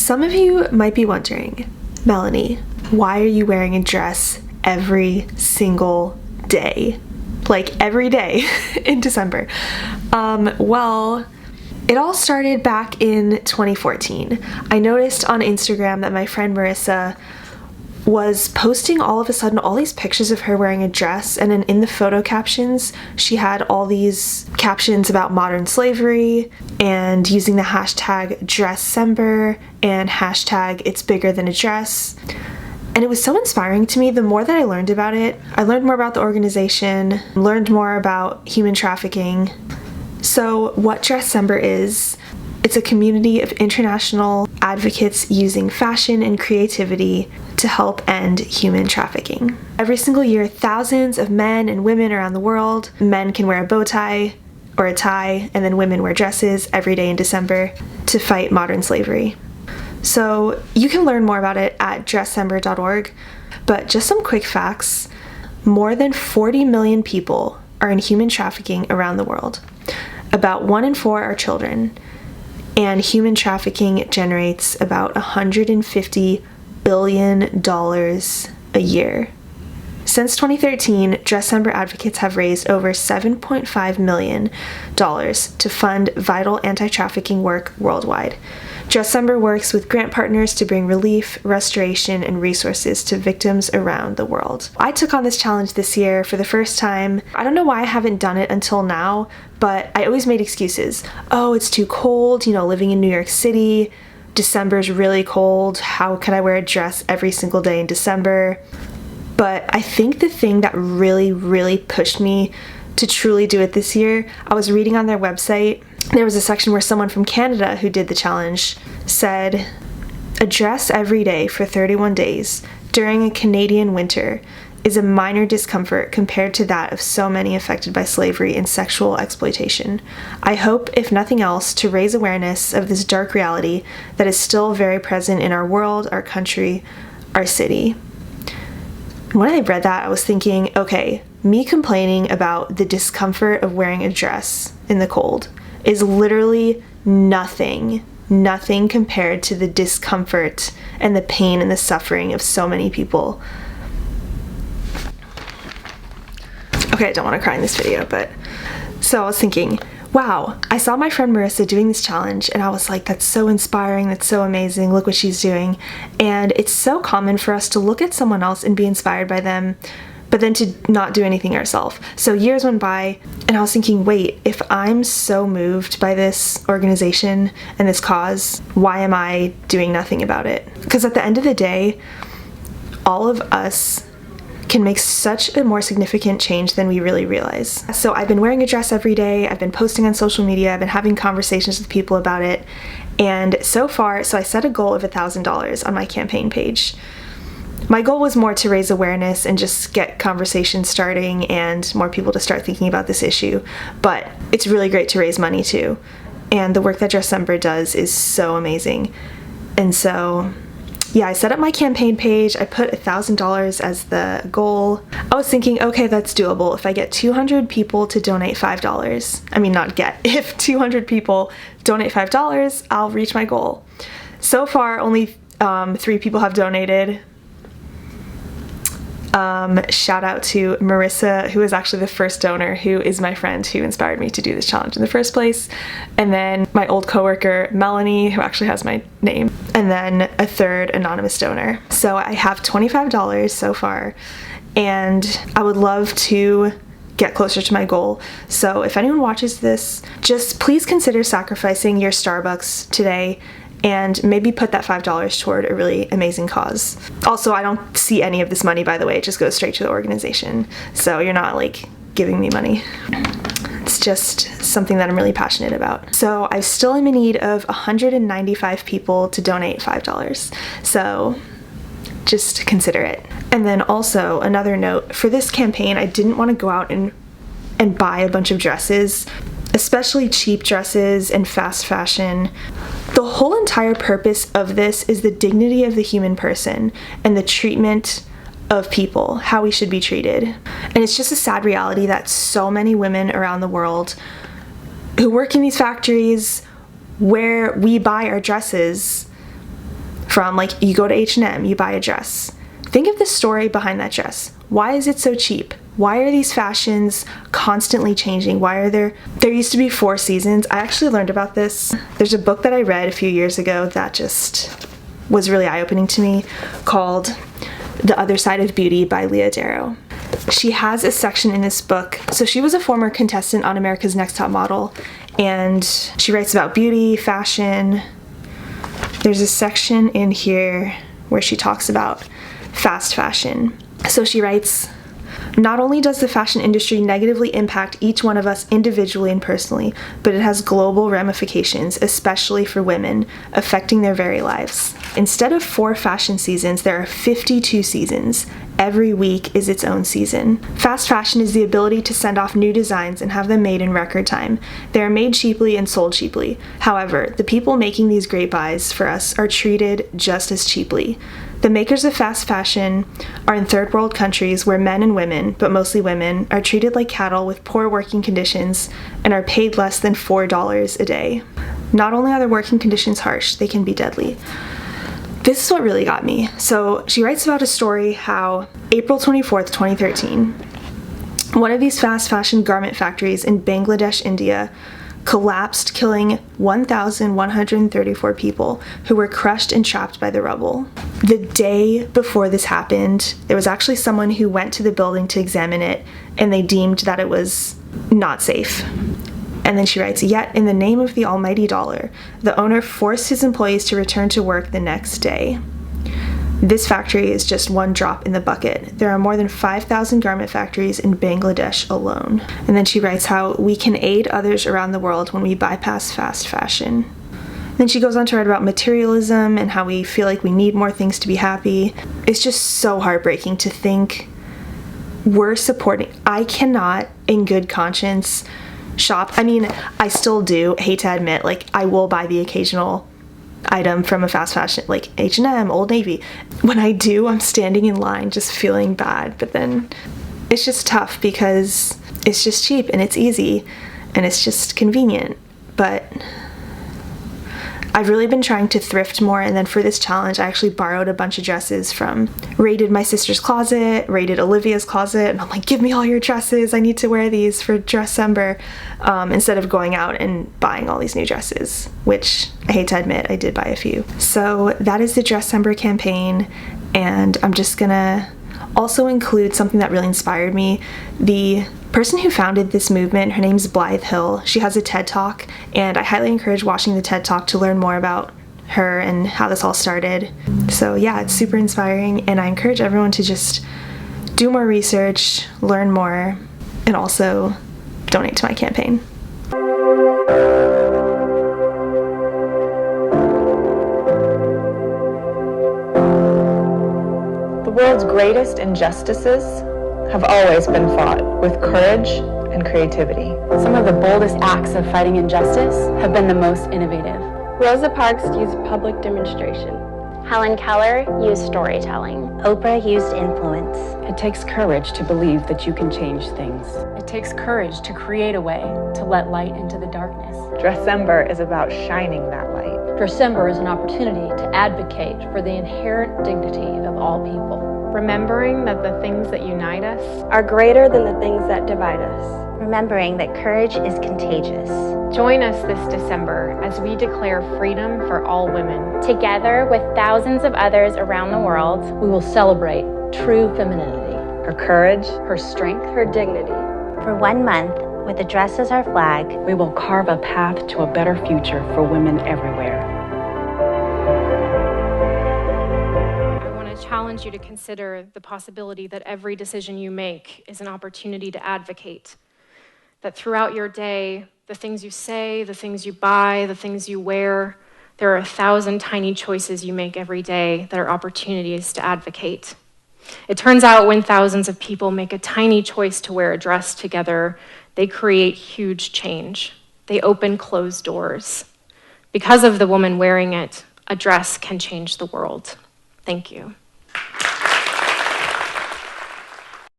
Some of you might be wondering, Melanie, why are you wearing a dress every single day? Like every day in December. Well, it all started back in 2014. I noticed on Instagram that my friend Marissa was posting all of a sudden all these pictures of her wearing a dress, and then in the photo captions she had all these captions about modern slavery and using the hashtag Dresscember and hashtag it's bigger than a dress. And it was so inspiring to me. The more that I learned about it, I learned more about the organization, learned more about human trafficking. So what Dresscember is, it's a community of international advocates using fashion and creativity to help end human trafficking. Every single year, thousands of men and women around the world, men can wear a bow tie or a tie, and then women wear dresses every day in December to fight modern slavery. So you can learn more about it at dresscember.org, but just some quick facts. More than 40 million people are in human trafficking around the world. About 1 in 4 are children, and human trafficking generates about $150 billion a year. Since 2013, Dresscember advocates have raised over $7.5 million to fund vital anti-trafficking work worldwide. Dresscember works with grant partners to bring relief, restoration, and resources to victims around the world. I took on this challenge this year for the first time. I don't know why I haven't done it until now, but I always made excuses. Oh, it's too cold, living in New York City. December's really cold. How can I wear a dress every single day in December? But I think the thing that really pushed me to truly do it this year, I was reading on their website, there was a section where someone from Canada who did the challenge said, a dress every day for 31 days during a Canadian winter is a minor discomfort compared to that of so many affected by slavery and sexual exploitation. I hope, if nothing else, to raise awareness of this dark reality that is still very present in our world, our country, our city. When I read that, I was thinking, okay, me complaining about the discomfort of wearing a dress in the cold is literally nothing compared to the discomfort and the pain and the suffering of so many people. Okay, I don't want to cry in this video, but so I was thinking, wow, I saw my friend Marissa doing this challenge and I was like, that's so inspiring, that's so amazing, look what she's doing. And it's so common for us to look at someone else and be inspired by them, but then to not do anything ourselves. So years went by and I was thinking, wait, if I'm so moved by this organization and this cause, why am I doing nothing about it? Because at the end of the day, all of us can make such a more significant change than we really realize. So I've been wearing a dress every day, I've been posting on social media, I've been having conversations with people about it, and so far, I set a goal of $1,000 on my campaign page. My goal was more to raise awareness and just get conversations starting and more people to start thinking about this issue, but it's really great to raise money too, and the work that Dresscember does is so amazing. And so yeah, I set up my campaign page, I put $1,000 as the goal. I was thinking, okay, that's doable. If I get 200 people to donate $5, if 200 people donate $5, I'll reach my goal. So far, only 3 people have donated. Shout out to Marissa, who is actually the first donor, who is my friend who inspired me to do this challenge in the first place. And then my old coworker, Melanie, who actually has my name. And then a third anonymous donor. So I have $25 so far, and I would love to get closer to my goal. So if anyone watches this, just please consider sacrificing your Starbucks today and maybe put that $5 toward a really amazing cause. Also, I don't see any of this money, by the way. It just goes straight to the organization. So you're not giving me money. It's just something that I'm really passionate about. So I still am in need of 195 people to donate $5. So just consider it. And then also another note, for this campaign, I didn't want to go out and buy a bunch of dresses, especially cheap dresses and fast fashion. The whole entire purpose of this is the dignity of the human person and the treatment of people, how we should be treated. And it's just a sad reality that so many women around the world who work in these factories where we buy our dresses From like, you go to H&M, you buy a dress. Think of the story behind that dress. Why is it so cheap? Why are these fashions constantly changing? Why are there used to be 4 seasons. I actually learned about this. There's a book that I read a few years ago that just was really eye-opening to me called The Other Side of Beauty by Leah Darrow. She has a section in this book. So she was a former contestant on America's Next Top Model, and she writes about beauty, fashion. There's a section in here where she talks about fast fashion. So she writes, "Not only does the fashion industry negatively impact each one of us individually and personally, but it has global ramifications, especially for women, affecting their very lives. Instead of 4 fashion seasons, there are 52 seasons. Every week is its own season. Fast fashion is the ability to send off new designs and have them made in record time. They are made cheaply and sold cheaply. However, the people making these great buys for us are treated just as cheaply. The makers of fast fashion are in third world countries where men and women, but mostly women, are treated like cattle with poor working conditions and are paid less than $4 a day. Not only are their working conditions harsh, they can be deadly." This is what really got me. So she writes about a story how April 24th, 2013, one of these fast fashion garment factories in Bangladesh, India, collapsed, killing 1,134 people who were crushed and trapped by the rubble. The day before this happened, there was actually someone who went to the building to examine it, and they deemed that it was not safe. And then she writes, "Yet, in the name of the almighty dollar, the owner forced his employees to return to work the next day. This factory is just one drop in the bucket. There are more than 5,000 garment factories in Bangladesh alone." And then she writes how we can aid others around the world when we bypass fast fashion. Then she goes on to write about materialism and how we feel like we need more things to be happy. It's just so heartbreaking to think we're supporting. I cannot, in good conscience, shop. I mean, I still do, hate to admit, like, I will buy the occasional item from a fast fashion, like H&M, Old Navy. When I do, I'm standing in line just feeling bad, but then it's just tough because it's just cheap and it's easy and it's just convenient. But I've really been trying to thrift more, and then for this challenge I actually borrowed a bunch of dresses raided my sister's closet, raided Olivia's closet, and I'm like, give me all your dresses, I need to wear these for Dresscember, instead of going out and buying all these new dresses, which I hate to admit, I did buy a few. So that is the Dresscember campaign, and I'm just gonna also include something that really inspired me. The person who founded this movement, her name's Blythe Hill. She has a TED Talk, and I highly encourage watching the TED Talk to learn more about her and how this all started. So yeah, it's super inspiring, and I encourage everyone to just do more research, learn more, and also donate to my campaign. The world's greatest injustices have always been fought with courage and creativity. Some of the boldest acts of fighting injustice have been the most innovative. Rosa Parks used public demonstration. Helen Keller used storytelling. Oprah used influence. It takes courage to believe that you can change things. It takes courage to create a way to let light into the darkness. Dresscember is about shining that light. Dresscember is an opportunity to advocate for the inherent dignity of all people. Remembering that the things that unite us are greater than the things that divide us. Remembering that courage is contagious. Join us this December as we declare freedom for all women. Together with thousands of others around the world, we will celebrate true femininity, her courage, her strength, her dignity. For 1 month, with a dress as our flag, we will carve a path to a better future for women everywhere. Challenge you to consider the possibility that every decision you make is an opportunity to advocate. That throughout your day, the things you say, the things you buy, the things you wear, there are 1,000 tiny choices you make every day that are opportunities to advocate. It turns out when thousands of people make a tiny choice to wear a dress together, they create huge change. They open closed doors. Because of the woman wearing it, a dress can change the world. Thank you.